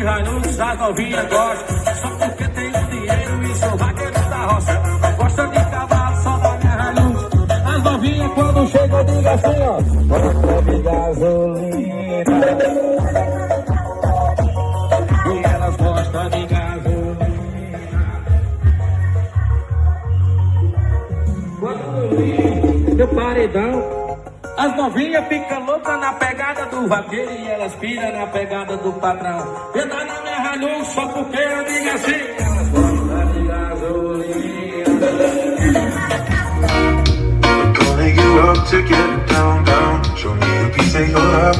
Hilux, as novinhas gostam. Só porque tem dinheiro e sou vaqueiro da roça. Gosta de cavalo, só da minha Hilux. As novinhas quando chegam diga assim, ó: gosta de gasolina. E elas gostam de gasolina. Quando ligo meu paredão, as novinhas ficam loucas na pegada do vaqueiro e elas piram na pegada do patrão. Entra na minha Hilux só porque eu digo assim: elas gostam de gasolina. Calling you up to get down, down. Show me a piece of your love.